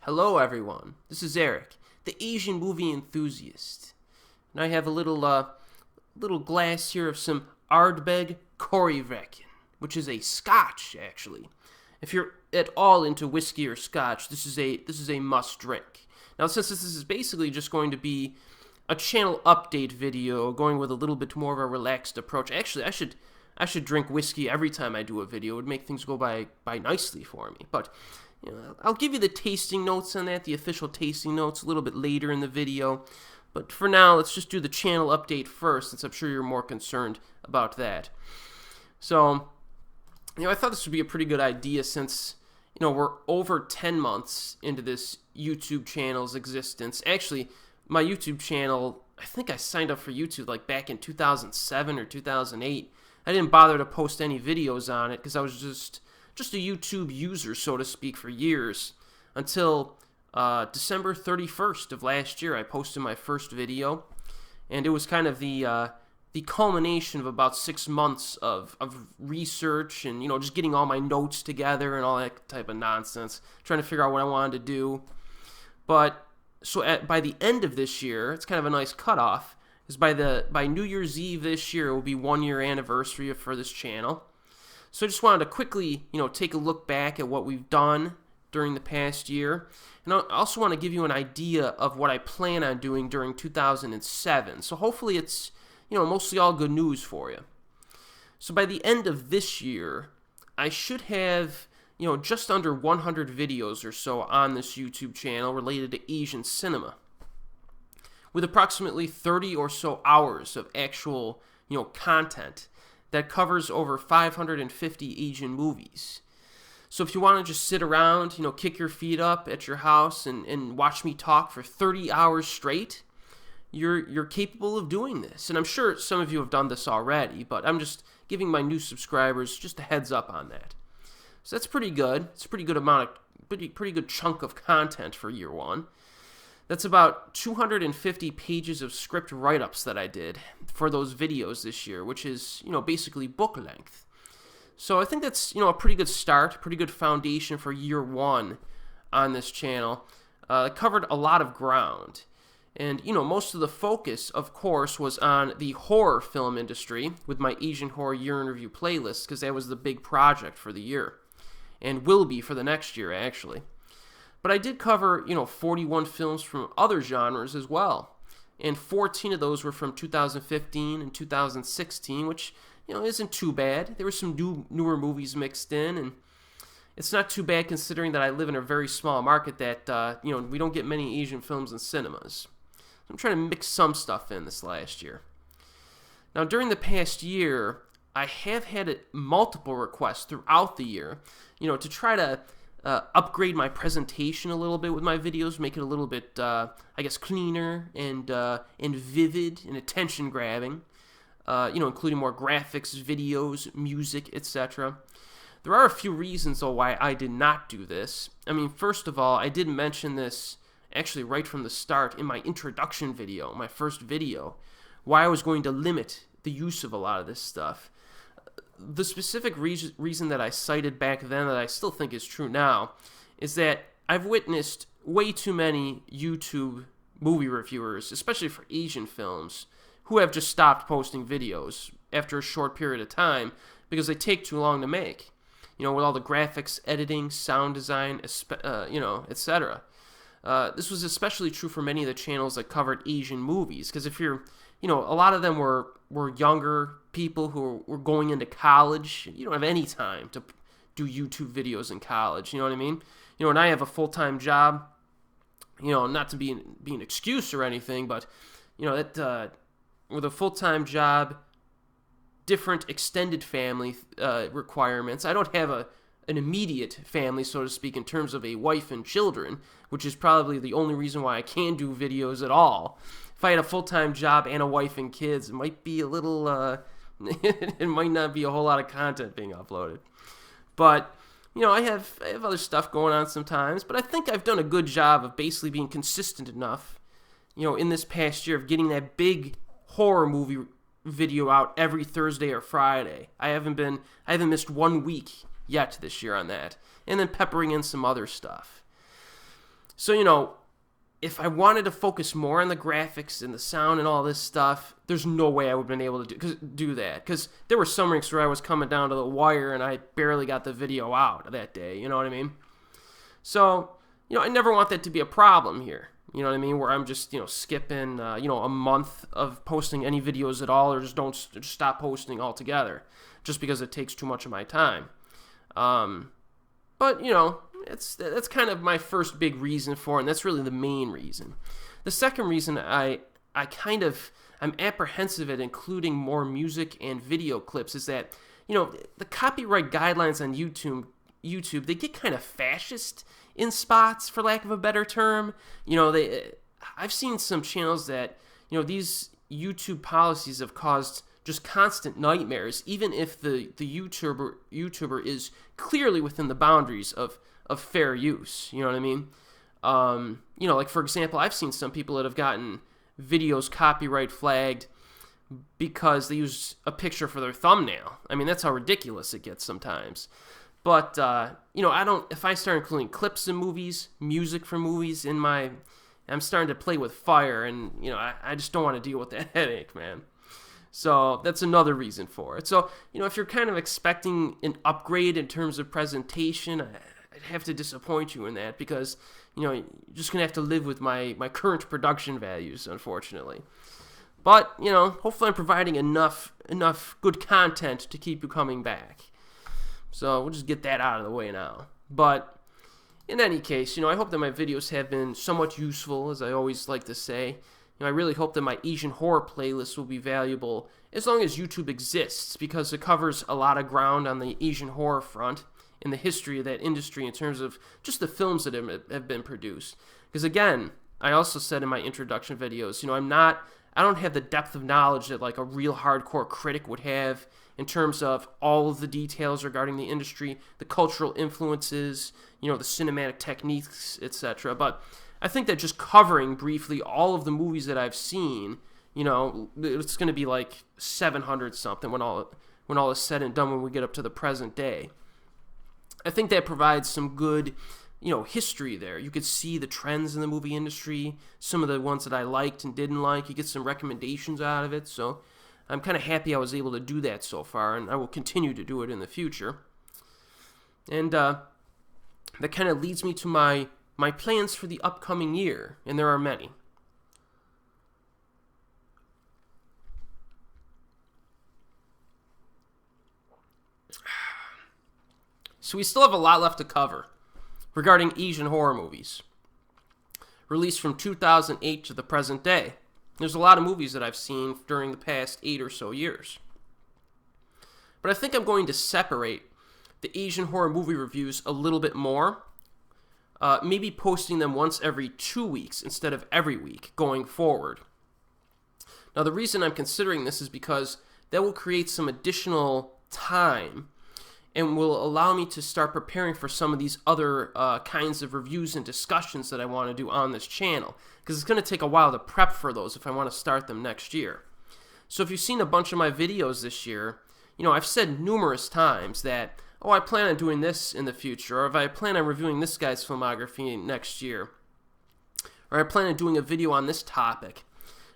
Hello everyone, this is Erik, the Asian movie enthusiast. And I have a little glass here of some Ardbeg Korryvaken, which is a scotch actually. If you're at all into whiskey or scotch, this is a must drink. Now since this is basically just going to be a channel update video, going with a little bit more of a relaxed approach. Actually, I should drink whiskey every time I do a video. It would make things go by nicely for me. But I'll give you the tasting notes on that, the official tasting notes, a little bit later in the video. But for now, let's just do the channel update first, since I'm sure you're more concerned about that. So, I thought this would be a pretty good idea since, we're over 10 months into this YouTube channel's existence. Actually, my YouTube channel, I think I signed up for YouTube like back in 2007 or 2008. I didn't bother to post any videos on it because I was just a YouTube user, so to speak, for years, until December 31st of last year. I posted my first video, and it was kind of the culmination of about 6 months of research and, just getting all my notes together and all that type of nonsense, trying to figure out what I wanted to do. But, by the end of this year, it's kind of a nice cutoff, because by New Year's Eve this year, it will be 1 year anniversary for this channel. So I just wanted to quickly, take a look back at what we've done during the past year. And I also want to give you an idea of what I plan on doing during 2007. So hopefully it's, mostly all good news for you. So by the end of this year, I should have, just under 100 videos or so on this YouTube channel related to Asian cinema, with approximately 30 or so hours of actual, content that covers over 550 Asian movies. So if you want to just sit around, kick your feet up at your house and watch me talk for 30 hours straight, you're capable of doing this. And I'm sure some of you have done this already, but I'm just giving my new subscribers just a heads up on that. So that's pretty good. It's a pretty good pretty good chunk of content for year one. That's about 250 pages of script write-ups that I did for those videos this year, which is, basically book length. So I think that's, a pretty good start, pretty good foundation for year one on this channel. It covered a lot of ground. And, most of the focus, of course, was on the horror film industry with my Asian Horror Year in Review playlist, because that was the big project for the year, and will be for the next year, actually. But I did cover, 41 films from other genres as well. And 14 of those were from 2015 and 2016, which, isn't too bad. There were some newer movies mixed in, and it's not too bad considering that I live in a very small market that, we don't get many Asian films in cinemas. I'm trying to mix some stuff in this last year. Now, during the past year, I have had multiple requests throughout the year, to try to upgrade my presentation a little bit with my videos, make it a little bit, cleaner and vivid and attention-grabbing, including more graphics, videos, music, etc. There are a few reasons, though, why I did not do this. I mean, first of all, I did mention this actually right from the start in my introduction video, my first video, why I was going to limit the use of a lot of this stuff. The specific reason that I cited back then that I still think is true now is that I've witnessed way too many YouTube movie reviewers, especially for Asian films, who have just stopped posting videos after a short period of time because they take too long to make, with all the graphics, editing, sound design, etc. This was especially true for many of the channels that covered Asian movies, because if you're, a lot of them were younger people who were going into college. You don't have any time to do YouTube videos in college, you know what I mean? And I have a full-time job, not to be an excuse or anything, but, that with a full-time job, different extended family requirements, I don't have an immediate family, so to speak, in terms of a wife and children, which is probably the only reason why I can do videos at all. If I had a full-time job and a wife and kids, it might be a little, it might not be a whole lot of content being uploaded. But, I have other stuff going on sometimes, but I think I've done a good job of basically being consistent enough, in this past year of getting that big horror movie video out every Thursday or Friday. I haven't missed 1 week yet this year on that, and then peppering in some other stuff. So, if I wanted to focus more on the graphics and the sound and all this stuff, there's no way I would have been able to do that. Because there were some weeks where I was coming down to the wire and I barely got the video out that day, you know what I mean? So, I never want that to be a problem here. You know what I mean? Where I'm just, skipping, a month of posting any videos at all, or just stop posting altogether, just because it takes too much of my time. But, that's kind of my first big reason for it, and that's really the main reason. The second reason I'm apprehensive at including more music and video clips is that, the copyright guidelines on YouTube, they get kind of fascist in spots, for lack of a better term. I've seen some channels that, these YouTube policies have caused just constant nightmares, even if the YouTuber is clearly within the boundaries of fair use. You know what I mean? Like, for example, I've seen some people that have gotten videos copyright flagged because they use a picture for their thumbnail. I mean, that's how ridiculous it gets sometimes. But, if I start including clips in movies, music from movies I'm starting to play with fire, and, I just don't want to deal with that headache, man. So that's another reason for it. So, if you're kind of expecting an upgrade in terms of presentation, I'd have to disappoint you in that, because, you're just going to have to live with my current production values, unfortunately. But, hopefully I'm providing enough good content to keep you coming back. So we'll just get that out of the way now. But in any case, I hope that my videos have been somewhat useful, as I always like to say. I really hope that my Asian horror playlist will be valuable as long as YouTube exists, because it covers a lot of ground on the Asian horror front in the history of that industry in terms of just the films that have been produced. Because again, I also said in my introduction videos, I don't have the depth of knowledge that like a real hardcore critic would have in terms of all of the details regarding the industry, the cultural influences, the cinematic techniques, etc. But I think that just covering briefly all of the movies that I've seen, it's going to be like 700 something when all is said and done when we get up to the present day. I think that provides some good, history there. You could see the trends in the movie industry, some of the ones that I liked and didn't like. You get some recommendations out of it, so I'm kind of happy I was able to do that so far, and I will continue to do it in the future. And that kind of leads me to my plans for the upcoming year, and there are many. So we still have a lot left to cover regarding Asian horror movies, released from 2008 to the present day. There's a lot of movies that I've seen during the past 8 or so years. But I think I'm going to separate the Asian horror movie reviews a little bit more, maybe posting them once every 2 weeks instead of every week going forward. Now, the reason I'm considering this is because that will create some additional time and will allow me to start preparing for some of these other kinds of reviews and discussions that I want to do on this channel, because it's going to take a while to prep for those if I want to start them next year. So if you've seen a bunch of my videos this year, I've said numerous times that, I plan on doing this in the future, or if I plan on reviewing this guy's filmography next year, or I plan on doing a video on this topic.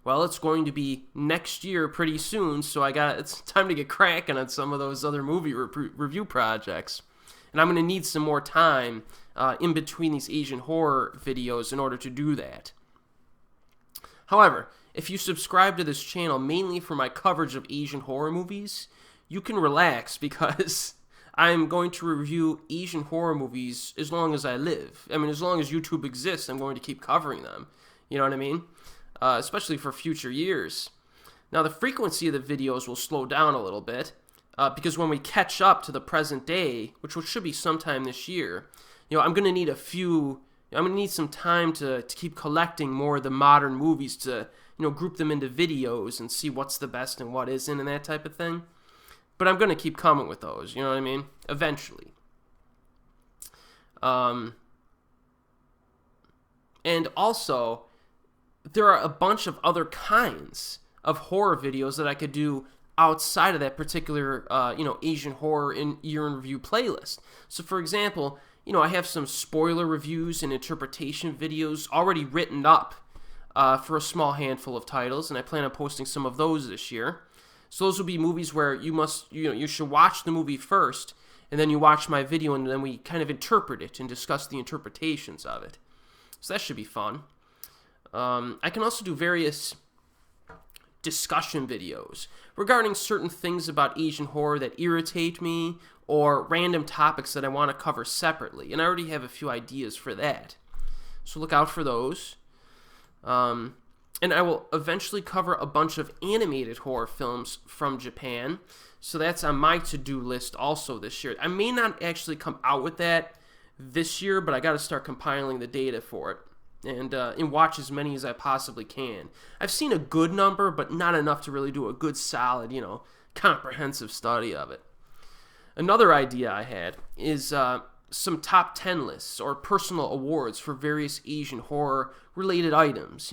Well, it's going to be next year pretty soon, so it's time to get cracking on some of those other movie review projects. And I'm going to need some more time in between these Asian horror videos in order to do that. However, if you subscribe to this channel mainly for my coverage of Asian horror movies, you can relax, because I'm going to review Asian horror movies as long as I live. I mean, as long as YouTube exists, I'm going to keep covering them. You know what I mean? Especially for future years. Now, the frequency of the videos will slow down a little bit, because when we catch up to the present day, which should be sometime this year, I'm going to need some time to keep collecting more of the modern movies to, group them into videos and see what's the best and what isn't and that type of thing. But I'm going to keep coming with those, you know what I mean? Eventually. And also, there are a bunch of other kinds of horror videos that I could do outside of that particular, Asian horror year in review playlist. So, for example, I have some spoiler reviews and interpretation videos already written up for a small handful of titles, and I plan on posting some of those this year. So those will be movies where you should watch the movie first, and then you watch my video, and then we kind of interpret it and discuss the interpretations of it. So that should be fun. I can also do various discussion videos regarding certain things about Asian horror that irritate me, or random topics that I want to cover separately, and I already have a few ideas for that. So look out for those. And I will eventually cover a bunch of animated horror films from Japan, so that's on my to-do list also this year. I may not actually come out with that this year, but I got to start compiling the data for it and watch as many as I possibly can. I've seen a good number, but not enough to really do a good, solid, comprehensive study of it. Another idea I had is some top 10 lists or personal awards for various Asian horror-related items,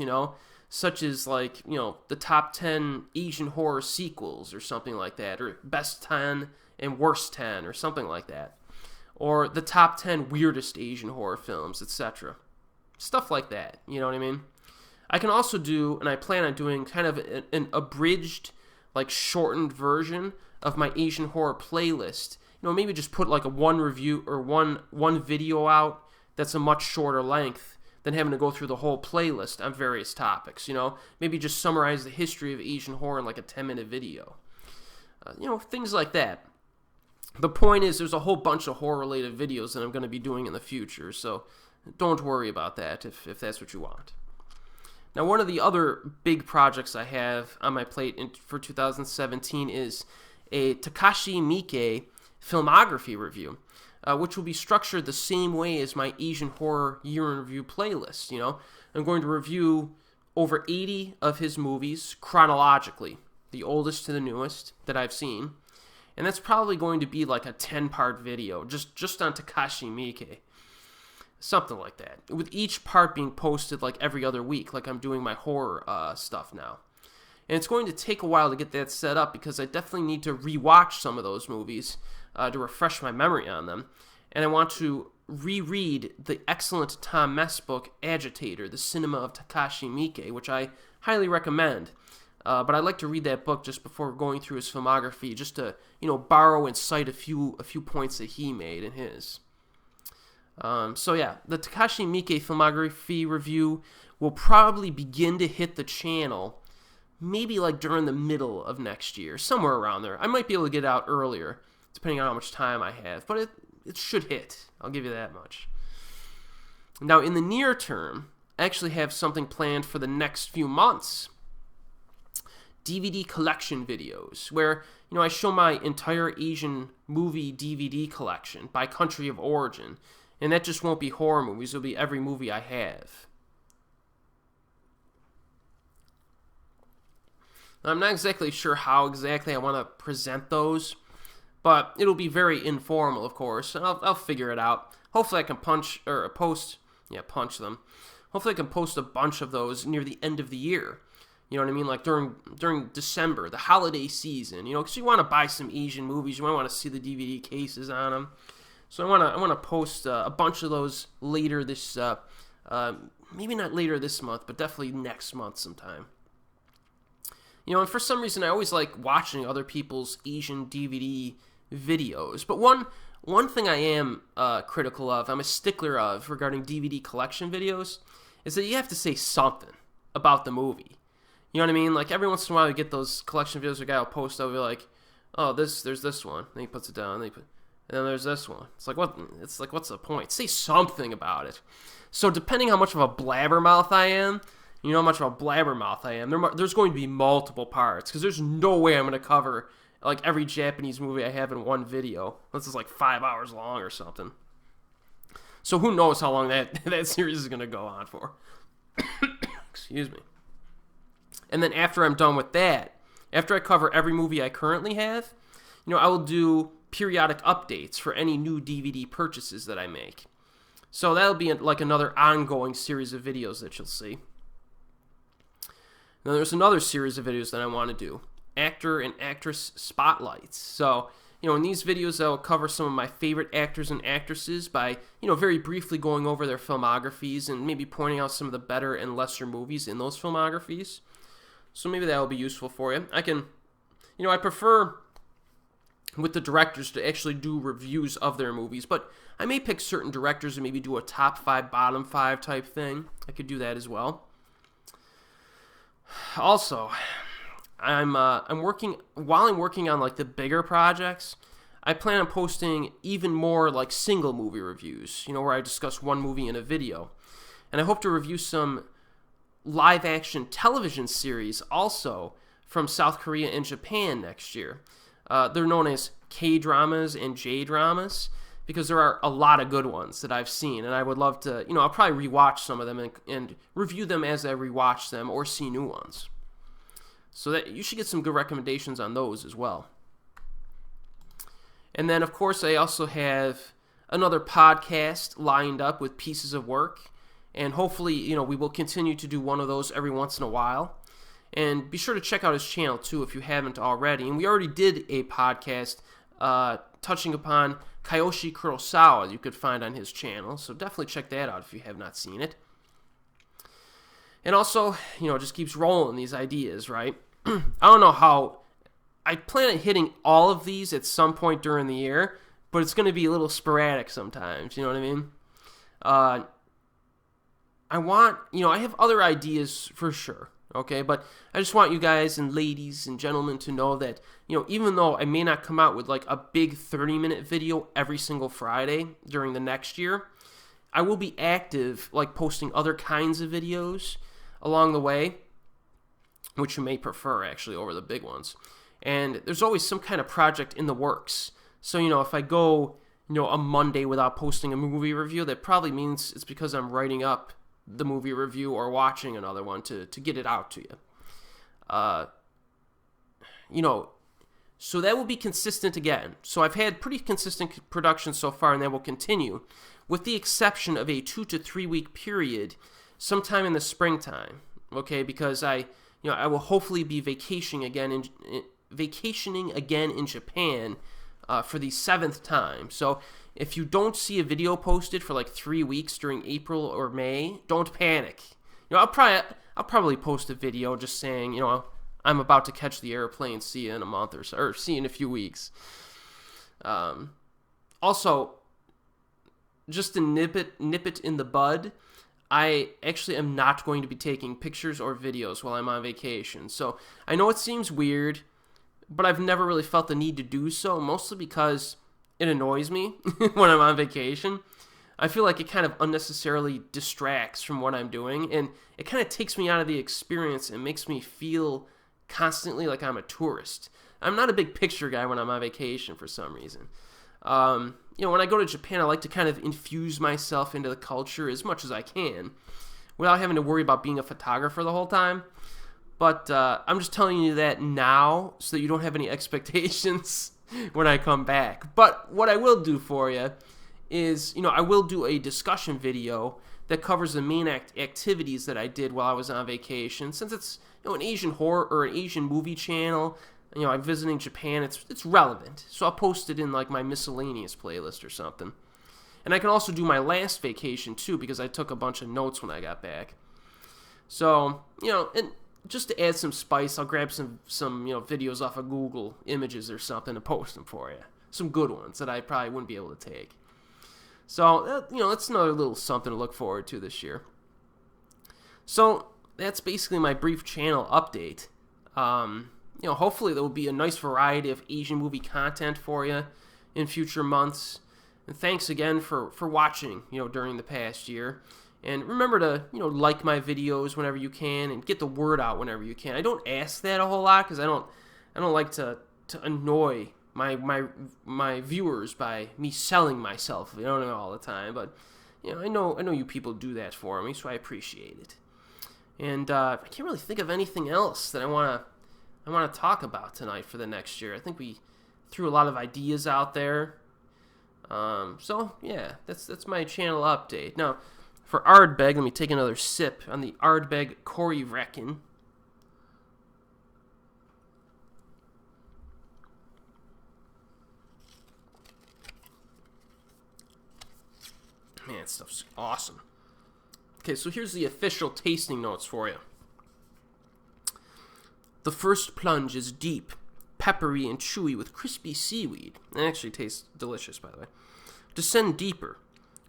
such as the top 10 Asian horror sequels or something like that, or best 10 and worst 10 or something like that, or the top 10 weirdest Asian horror films, etc. Stuff like that, you know what I mean? I can also do, and I plan on doing, kind of an abridged, shortened version of my Asian horror playlist. Maybe just put a one review or one video out that's a much shorter length than having to go through the whole playlist on various topics. Maybe just summarize the history of Asian horror in a 10-minute video. Things like that. The point is, there's a whole bunch of horror-related videos that I'm going to be doing in the future, so don't worry about that if that's what you want. Now, one of the other big projects I have on my plate for 2017 is a Takashi Miike filmography review, which will be structured the same way as my Asian Horror Year in Review playlist. I'm going to review over 80 of his movies chronologically, the oldest to the newest that I've seen, and that's probably going to be a 10-part video just on Takashi Miike, something like that, with each part being posted every other week, like I'm doing my horror stuff now. And it's going to take a while to get that set up because I definitely need to rewatch some of those movies to refresh my memory on them. And I want to reread the excellent Tom Mess book, Agitator, The Cinema of Takashi Miike, which I highly recommend. But I'd like to read that book just before going through his filmography, just to, borrow and cite a few points that he made in his. So yeah, the Takashi Miike filmography review will probably begin to hit the channel maybe during the middle of next year, somewhere around there. I might be able to get it out earlier, depending on how much time I have, but it should hit. I'll give you that much. Now, in the near term, I actually have something planned for the next few months. DVD collection videos, where, I show my entire Asian movie DVD collection by country of origin, and that just won't be horror movies, it'll be every movie I have. I'm not exactly sure how exactly I want to present those, but it'll be very informal, of course, and I'll figure it out. Hopefully I can punch them. Hopefully I can post a bunch of those near the end of the year. You know what I mean? During December, the holiday season, because you want to buy some Asian movies, you might want to see the DVD cases on them. So I want to post a bunch of those later this, maybe not later this month, but definitely next month sometime. And for some reason, I always like watching other people's Asian DVD videos. But one thing I am critical of, I'm a stickler of regarding DVD collection videos, is that you have to say something about the movie. You know what I mean? Every once in a while, you get those collection videos where a guy will post over oh, there's this one. Then he puts it down, and then there's this one. It's what? It's what's the point? Say something about it. So depending how much of a blabbermouth I am, how much of a blabbermouth I am, there's going to be multiple parts, because there's no way I'm going to cover every Japanese movie I have in one video. This is 5 hours long or something. So who knows how long that series is going to go on for. Excuse me. And then after I'm done with that, after I cover every movie I currently have, I will do periodic updates for any new DVD purchases that I make. So that'll be another ongoing series of videos that you'll see. Now there's another series of videos that I want to do, actor and actress spotlights. So In these videos, I'll cover some of my favorite actors and actresses by, very briefly going over their filmographies and maybe pointing out some of the better and lesser movies in those filmographies. So maybe that will be useful for you. I prefer with the directors to actually do reviews of their movies, but I may pick certain directors and maybe do a top 5, bottom 5 type thing. I could do that as well. Also, I'm working on like the bigger projects. I plan on posting even more like single movie reviews, where I discuss one movie in a video. And I hope to review some live action television series also from South Korea and Japan next year. They're known as K-dramas and J-dramas because there are a lot of good ones that I've seen, and I would love to, I'll probably rewatch some of them and review them as I rewatch them or see new ones. So that you should get some good recommendations on those as well. And then, of course, I also have another podcast lined up with pieces of work, and hopefully, we will continue to do one of those every once in a while. And be sure to check out his channel, too, if you haven't already. And we already did a podcast touching upon Kiyoshi Kurosawa you could find on his channel. So definitely check that out if you have not seen it. And also, it just keeps rolling these ideas, right? I don't know how... I plan on hitting all of these at some point during the year, but it's going to be a little sporadic sometimes, you know what I mean? I have other ideas for sure. Okay, but I just want you guys and ladies and gentlemen to know that, even though I may not come out with like a big 30-minute video every single Friday during the next year, I will be active, like posting other kinds of videos along the way, which you may prefer actually over the big ones. And there's always some kind of project in the works. So, if I go, a Monday without posting a movie review, that probably means it's because I'm writing up the movie review or watching another one to get it out to you. So that will be consistent again. So I've had pretty consistent production so far, and that will continue, with the exception of a 2 to 3 week period sometime in the springtime. Okay, because I will hopefully be vacationing again in Japan for the 7th time. So if you don't see a video posted for like 3 weeks during April or May, don't panic. I'll probably post a video just saying, I'm about to catch the airplane, see you in a month or see you in a few weeks. Also, just to nip it in the bud, I actually am not going to be taking pictures or videos while I'm on vacation. So I know it seems weird, but I've never really felt the need to do so, mostly because it annoys me when I'm on vacation. I feel like it kind of unnecessarily distracts from what I'm doing, and it kind of takes me out of the experience and makes me feel constantly like I'm a tourist. I'm not a big picture guy when I'm on vacation for some reason. When I go to Japan, I like to kind of infuse myself into the culture as much as I can without having to worry about being a photographer the whole time. But I'm just telling you that now so that you don't have any expectations when I come back. But what I will do for you is, I will do a discussion video that covers the main activities that I did while I was on vacation. Since it's an Asian horror or an Asian movie channel, I'm visiting Japan, it's relevant. So I'll post it in like my miscellaneous playlist or something. And I can also do my last vacation too, because I took a bunch of notes when I got back. So, and just to add some spice, I'll grab some videos off of Google Images or something and post them for you. Some good ones that I probably wouldn't be able to take. So, that's another little something to look forward to this year. So, that's basically my brief channel update. Hopefully there will be a nice variety of Asian movie content for you in future months. And thanks again for watching, during the past year. And remember to, like my videos whenever you can and get the word out whenever you can. I don't ask that a whole lot because I don't like to annoy my viewers by me selling myself, all the time. But I know you people do that for me, so I appreciate it. And I can't really think of anything else that I want to talk about tonight for the next year. I think we threw a lot of ideas out there. So yeah, that's my channel update. Now, for Ardbeg, let me take another sip on the Ardbeg Cory Reckon. Man, that stuff's awesome. Okay, so here's the official tasting notes for you. The first plunge is deep, peppery, and chewy with crispy seaweed. It actually tastes delicious, by the way. Descend deeper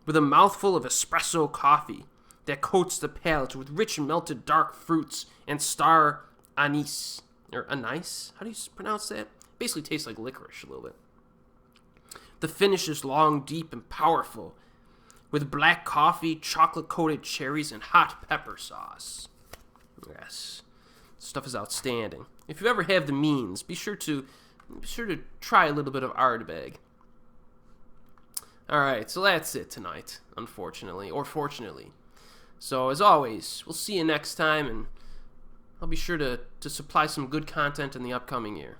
with a mouthful of espresso coffee that coats the palate with rich melted dark fruits and star anise. Or anise? How do you pronounce that? Basically tastes like licorice a little bit. The finish is long, deep, and powerful with black coffee, chocolate-coated cherries, and hot pepper sauce. Yes. Stuff is outstanding. If you ever have the means, be sure to try a little bit of Ardbeg. Alright, so that's it tonight, unfortunately, or fortunately. So, as always, we'll see you next time, and I'll be sure to supply some good content in the upcoming year.